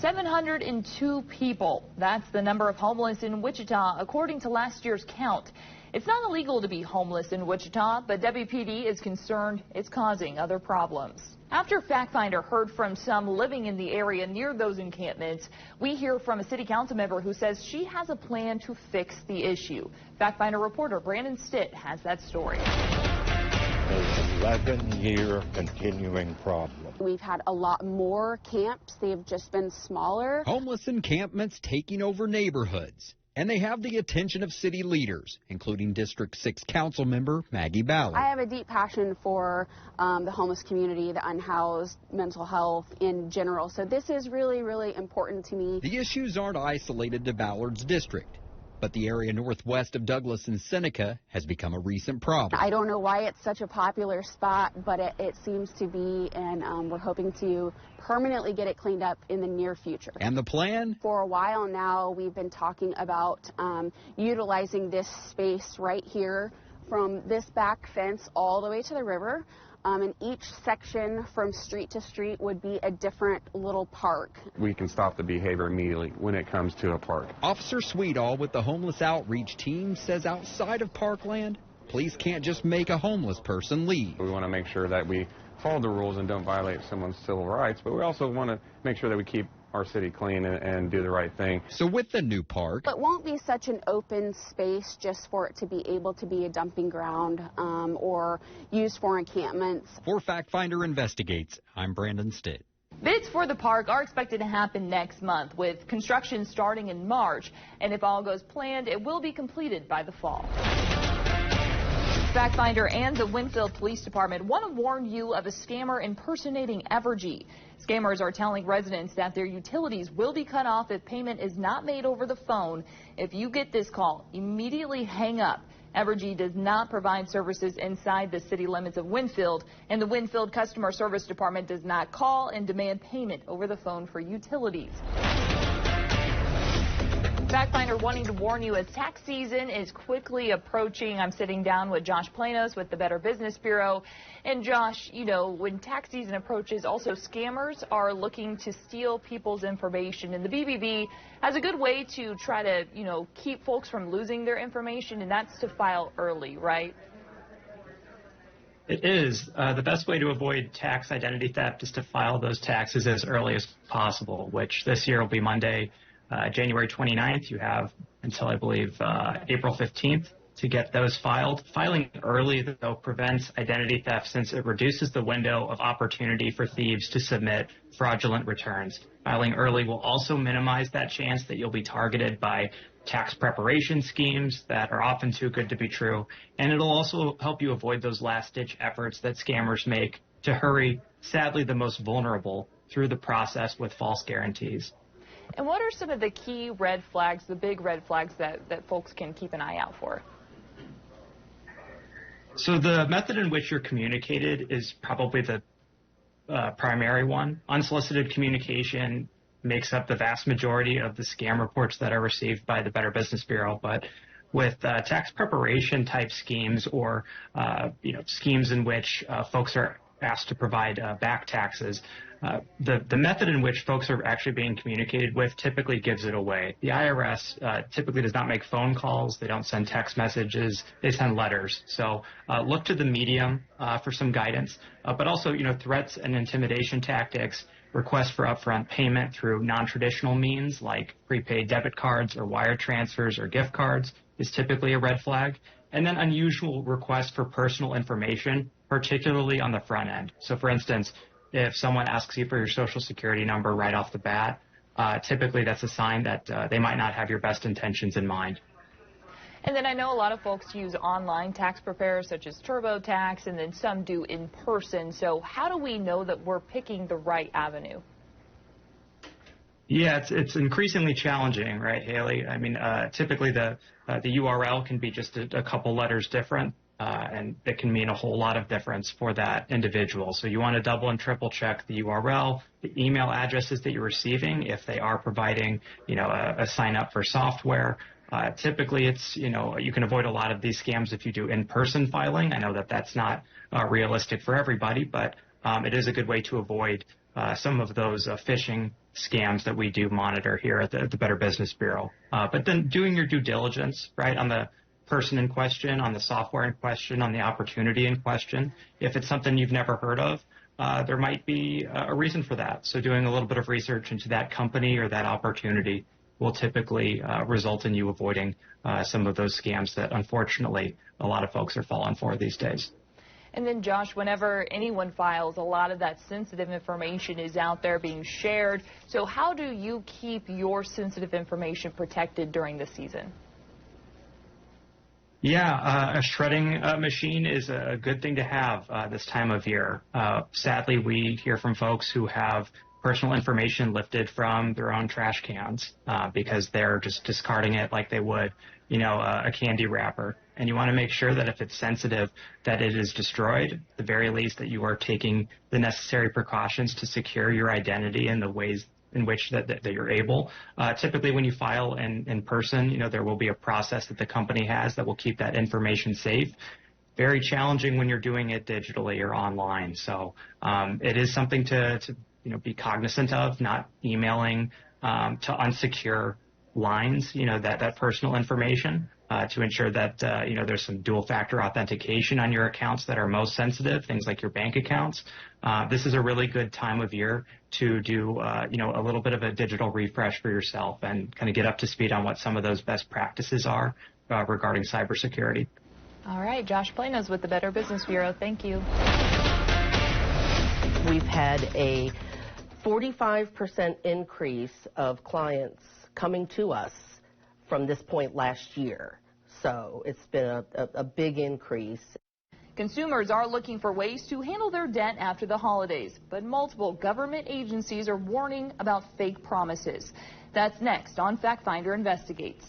702 people. That's the number of homeless in Wichita, according to last year's count. It's not illegal to be homeless in Wichita, but WPD is concerned it's causing other problems. After Factfinder heard from some living in the area near those encampments, we hear from a city council member who says she has a plan to fix the issue. Factfinder reporter Brandon Stitt has that story. An 11-year continuing problem. We've had a lot more camps. They've just been smaller. Homeless encampments taking over neighborhoods. And they have the attention of city leaders, including District 6 council member Maggie Ballard. I have a deep passion for the homeless community, the unhoused, mental health in general. So this is really, really important to me. The issues aren't isolated to Ballard's district, but the area northwest of Douglas and Seneca has become a recent problem. I don't know why it's such a popular spot, but it seems to be, and we're hoping to permanently get it cleaned up in the near future. And the plan? For a while now, we've been talking about utilizing this space right here from this back fence all the way to the river. And each section from street to street would be a different little park. We can stop the behavior immediately when it comes to a park. Officer Sweetall with the homeless outreach team says outside of parkland, police can't just make a homeless person leave. We want to make sure that we follow the rules and don't violate someone's civil rights, but we also want to make sure that we keep our city clean and do the right thing. So with the new park, it won't be such an open space just for it to be able to be a dumping ground or used for encampments. For Factfinder Investigates, I'm Brandon Stitt. Bids for the park are expected to happen next month, with construction starting in March. And if all goes planned, it will be completed by the fall. Factfinder and the Winfield Police Department want to warn you of a scammer impersonating Evergy. Scammers are telling residents that their utilities will be cut off if payment is not made over the phone. If you get this call, immediately hang up. Evergy does not provide services inside the city limits of Winfield, and the Winfield Customer Service Department does not call and demand payment over the phone for utilities. Factfinder wanting to warn you as tax season is quickly approaching. I'm sitting down with Josh Planos with the Better Business Bureau. And Josh, you know, when tax season approaches, also scammers are looking to steal people's information. And the BBB has a good way to try to, you know, keep folks from losing their information, and that's to file early, right? It is. The best way to avoid tax identity theft is to file those taxes as early as possible, which this year will be Monday, January 29th. You have until, I believe, April 15th to get those filed. Filing early, though, prevents identity theft since it reduces the window of opportunity for thieves to submit fraudulent returns. Filing early will also minimize that chance that you'll be targeted by tax preparation schemes that are often too good to be true. And it'll also help you avoid those last-ditch efforts that scammers make to hurry, sadly, the most vulnerable through the process with false guarantees. And what are some of the key red flags, the big red flags that folks can keep an eye out for? So the method in which you're communicated is probably the primary one. Unsolicited communication makes up the vast majority of the scam reports that are received by the Better Business Bureau. But with tax preparation type schemes or schemes in which folks are asked to provide back taxes, the method in which folks are actually being communicated with typically gives it away. The IRS typically does not make phone calls. They don't send text messages. They send letters. So look to the medium for some guidance. But also, threats and intimidation tactics, requests for upfront payment through non-traditional means like prepaid debit cards or wire transfers or gift cards is typically a red flag. And then unusual requests for personal information, particularly on the front end. So, for instance, if someone asks you for your social security number right off the bat, typically that's a sign that they might not have your best intentions in mind. And then I know a lot of folks use online tax preparers such as TurboTax, and then some do in person. So how do we know that we're picking the right avenue? Yeah, it's increasingly challenging, right, Haley? I mean, typically the URL can be just a couple letters different. And it can mean a whole lot of difference for that individual. So you want to double and triple check the URL, the email addresses that you're receiving, if they are providing, a sign up for software. Typically, it's, you can avoid a lot of these scams if you do in-person filing. I know that that's not realistic for everybody, but it is a good way to avoid some of those phishing scams that we do monitor here at the Better Business Bureau. But then doing your due diligence, right, on the person in question, on the software in question, on the opportunity in question. If it's something you've never heard of, there might be a reason for that. So doing a little bit of research into that company or that opportunity will typically result in you avoiding some of those scams that, unfortunately, a lot of folks are falling for these days. And then, Josh, whenever anyone files, a lot of that sensitive information is out there being shared. So how do you keep your sensitive information protected during the season? Yeah, a shredding machine is a good thing to have this time of year. Sadly, we hear from folks who have personal information lifted from their own trash cans because they're just discarding it like they would, a candy wrapper. And you want to make sure that if it's sensitive, that it is destroyed, at the very least that you are taking the necessary precautions to secure your identity in the ways in which that you're able. Typically, when you file in person, there will be a process that the company has that will keep that information safe. Very challenging when you're doing it digitally or online. So it is something to be cognizant of, not emailing to unsecure lines, that personal information. To ensure that, there's some dual-factor authentication on your accounts that are most sensitive, things like your bank accounts. This is a really good time of year to do, a little bit of a digital refresh for yourself and kind of get up to speed on what some of those best practices are regarding cybersecurity. All right, Josh Planos with the Better Business Bureau. Thank you. We've had a 45% increase of clients coming to us from this point last year. So it's been a big increase. Consumers are looking for ways to handle their debt after the holidays, but multiple government agencies are warning about fake promises. That's next on Factfinder Investigates.